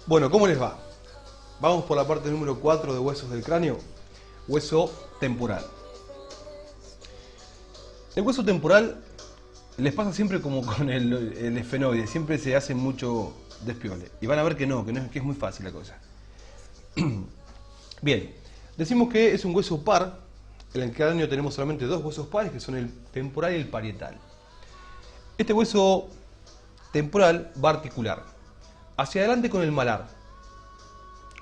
Bueno, ¿cómo les va? Vamos por la parte número 4 de huesos del cráneo, hueso temporal. El hueso temporal les pasa siempre como con el esfenoide, siempre se hace mucho despiole. Y van a ver que es muy fácil la cosa. Bien, decimos que es un hueso par. En el cráneo tenemos solamente dos huesos pares, que son el temporal y el parietal. Este hueso temporal va a articular hacia adelante con el malar,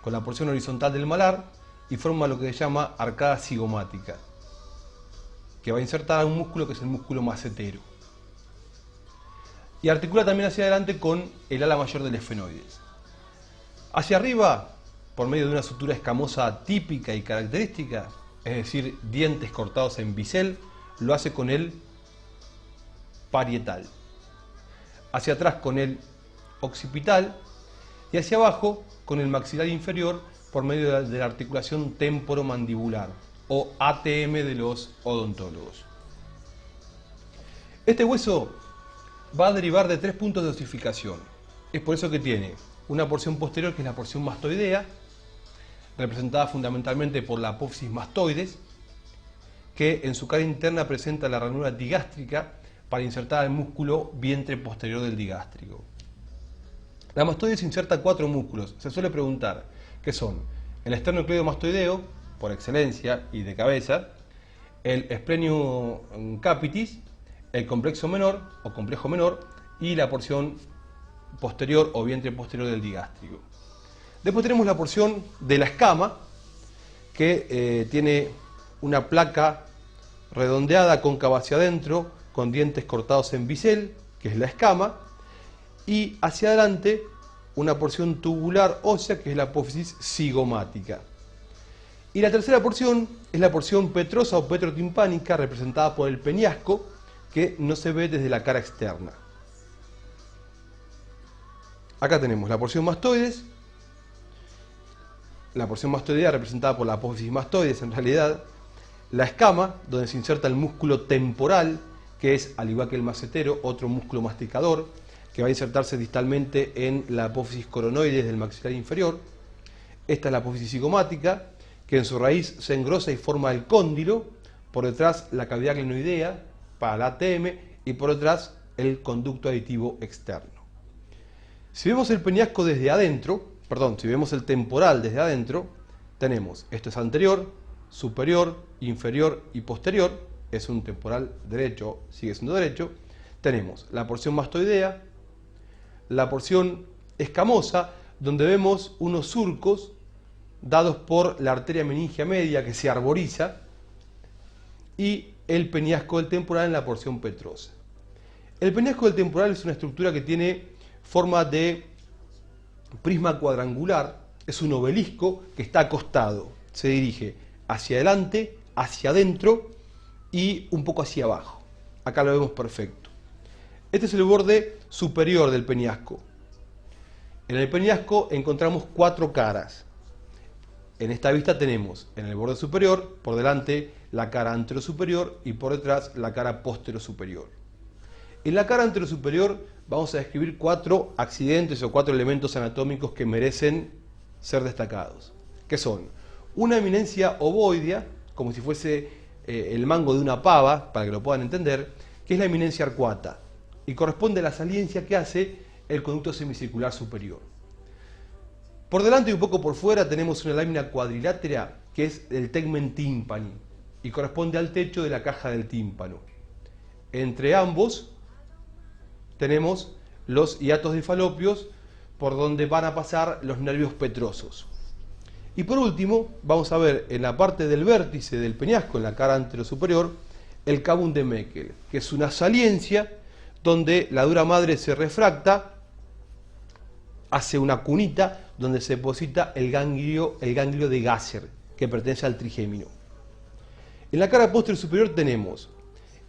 con la porción horizontal del malar, y forma lo que se llama arcada cigomática, que va a insertar a un músculo que es el músculo macetero. Y articula también hacia adelante con el ala mayor del esfenoides. Hacia arriba, por medio de una sutura escamosa típica y característica, es decir, dientes cortados en bisel, lo hace con el parietal. Hacia atrás con el occipital y hacia abajo con el maxilar inferior por medio de la articulación temporomandibular o ATM de los odontólogos. Este hueso va a derivar de tres puntos de osificación. Es por eso que tiene una porción posterior que es la porción mastoidea, representada fundamentalmente por la apófisis mastoides, que en su cara interna presenta la ranura digástrica para insertar el músculo vientre posterior del digástrico. La mastoides inserta cuatro músculos. Se suele preguntar qué son: el esternocleidomastoideo, por excelencia y de cabeza, el splenium capitis, el complexo menor o complejo menor y la porción posterior o vientre posterior del digástrico. Después tenemos la porción de la escama, que tiene una placa redondeada cóncava hacia adentro con dientes cortados en bisel, que es la escama, y hacia adelante una porción tubular ósea, que es la apófisis cigomática. Y la tercera porción es la porción petrosa o petrotimpánica, representada por el peñasco, que no se ve desde la cara externa. Acá tenemos la porción mastoides, la porción mastoidea representada por la apófisis mastoides en realidad, la escama, donde se inserta el músculo temporal, que es, al igual que el macetero, otro músculo masticador, que va a insertarse distalmente en la apófisis coronoides del maxilar inferior. Esta es la apófisis cigomática, que en su raíz se engrosa y forma el cóndilo, por detrás la cavidad glenoidea para la ATM y por detrás el conducto aditivo externo. Si vemos el peñasco desde adentro, si vemos el temporal desde adentro, tenemos, esto es anterior, superior, inferior y posterior, es un temporal derecho, sigue siendo derecho. Tenemos la porción mastoidea, la porción escamosa, donde vemos unos surcos dados por la arteria meningia media que se arboriza, y el peñasco del temporal en la porción petrosa. El peñasco del temporal es una estructura que tiene forma de prisma cuadrangular, es un obelisco que está acostado, se dirige hacia adelante, hacia adentro y un poco hacia abajo. Acá lo vemos perfecto. Este es el borde superior del peñasco. En el peñasco encontramos cuatro caras. En esta vista tenemos en el borde superior, por delante, la cara anterosuperior y por detrás la cara posterosuperior. En la cara anterosuperior vamos a describir cuatro accidentes o cuatro elementos anatómicos que merecen ser destacados, que son una eminencia ovoidea, como si fuese el mango de una pava, para que lo puedan entender, que es la eminencia arcuata, y corresponde a la saliencia que hace el conducto semicircular superior. Por delante y un poco por fuera tenemos una lámina cuadrilátera, que es el tegmen tímpani, y corresponde al techo de la caja del tímpano. Entre ambos tenemos los hiatos de falopios, por donde van a pasar los nervios petrosos. Y por último, vamos a ver en la parte del vértice del peñasco, en la cara anterosuperior, el cavum de Meckel, que es una saliencia donde la dura madre se refracta, hace una cunita donde se deposita el ganglio de Gasser, que pertenece al trigémino. En la cara posterior superior tenemos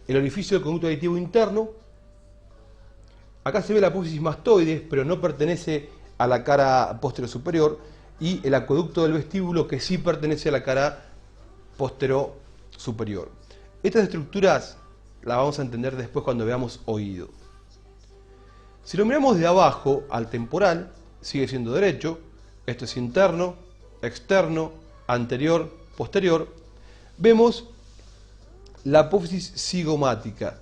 el orificio del conducto aditivo interno. Acá se ve la apófisis mastoides, pero no pertenece a la cara posterior superior, y el acueducto del vestíbulo, que sí pertenece a la cara posterior superior. Estas estructuras las vamos a entender después cuando veamos oído. Si lo miramos de abajo al temporal, sigue siendo derecho, esto es interno, externo, anterior, posterior, vemos la apófisis cigomática,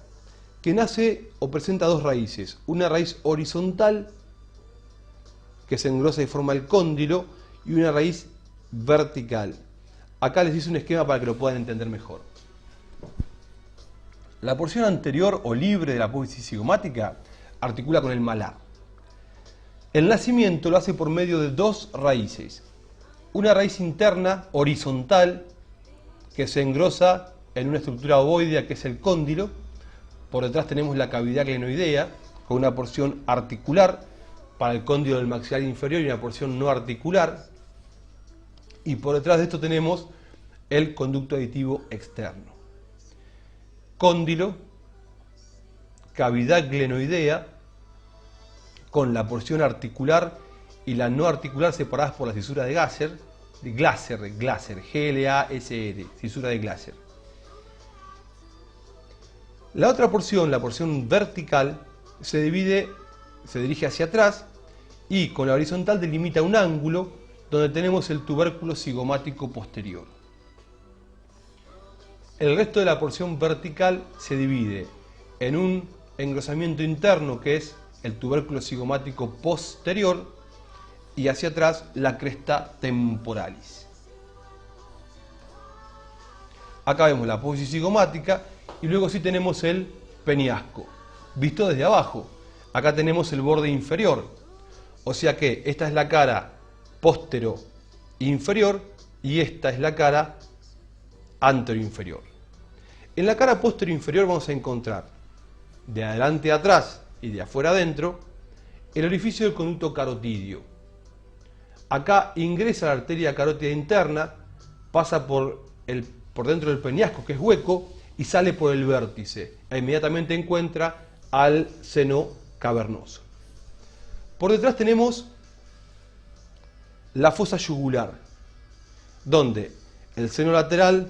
que nace o presenta dos raíces, una raíz horizontal, que se engrosa y forma el cóndilo, y una raíz vertical. Acá les hice un esquema para que lo puedan entender mejor. La porción anterior o libre de la apófisis cigomática articula con el malar. El nacimiento lo hace por medio de dos raíces. Una raíz interna horizontal que se engrosa en una estructura ovoidea que es el cóndilo. Por detrás tenemos la cavidad glenoidea con una porción articular para el cóndilo del maxilar inferior y una porción no articular. Y por detrás de esto tenemos el conducto aditivo externo. Cóndilo, cavidad glenoidea con la porción articular y la no articular separadas por la cisura de Glaser, G-L-A-S-R, cisura de Glaser. La otra porción, la porción vertical, se dirige hacia atrás y con la horizontal delimita un ángulo donde tenemos el tubérculo cigomático posterior. El resto de la porción vertical se divide en un engrosamiento interno que es el tubérculo cigomático posterior y hacia atrás la cresta temporalis. Acá vemos la apófisis cigomática y luego sí tenemos el peñasco, visto desde abajo. Acá tenemos el borde inferior, o sea que esta es la cara postero-inferior y esta es la cara antero-inferior. En la cara postero-inferior vamos a encontrar de adelante a atrás y de afuera adentro el orificio del conducto carotidio. Acá ingresa la arteria carótida interna, pasa por dentro del peñasco, que es hueco, y sale por el vértice e inmediatamente encuentra al seno cavernoso. Por detrás tenemos la fosa yugular, donde el seno lateral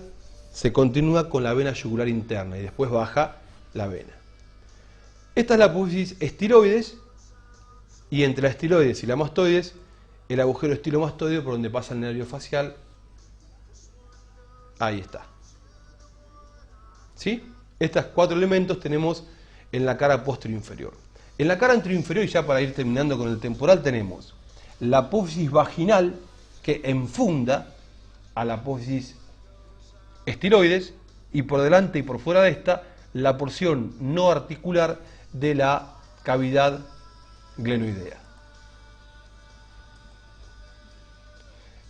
se continúa con la vena yugular interna y después baja la vena. Esta es la apófisis estiloides y entre la estiloides y la mastoides el agujero estilomastoideo por donde pasa el nervio facial. Ahí está. ¿Sí? Estos cuatro elementos tenemos en la cara posterior-inferior. En la cara anterior-inferior, y ya para ir terminando con el temporal, tenemos la apófisis vaginal que enfunda a la apófisis estiloides y por delante y por fuera de esta la porción no articular de la cavidad glenoidea.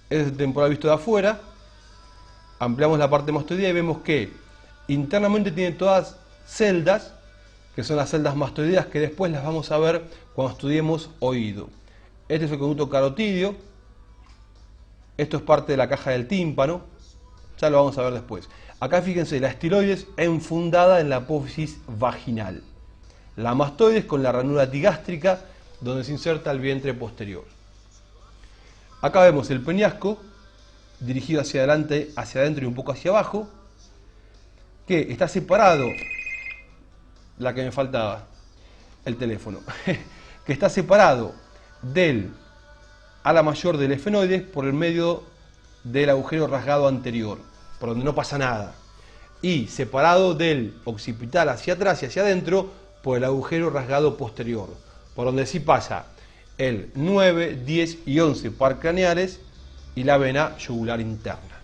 Este es el temporal visto de afuera. Ampliamos la parte mastoidea y vemos que internamente tiene todas celdas, que son las celdas mastoideas, que después las vamos a ver cuando estudiemos oído. Este es el conducto carotidio. Esto es parte de la caja del tímpano. Ya lo vamos a ver después. Acá fíjense, la estiloides enfundada en la apófisis vaginal. La mastoides con la ranura epigástrica, donde se inserta el vientre posterior. Acá vemos el peñasco, dirigido hacia adelante, hacia adentro y un poco hacia abajo, que está separado, la que me faltaba, el teléfono, que está separado del ala mayor del efenoides por el medio del agujero rasgado anterior, por donde no pasa nada, y separado del occipital hacia atrás y hacia adentro por el agujero rasgado posterior, por donde sí pasa el 9, 10 y 11 par craneales y la vena yugular interna.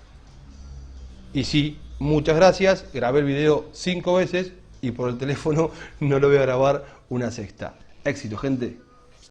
Y sí, muchas gracias, grabé el video 5 veces y por el teléfono no lo voy a grabar una sexta. Éxito, gente.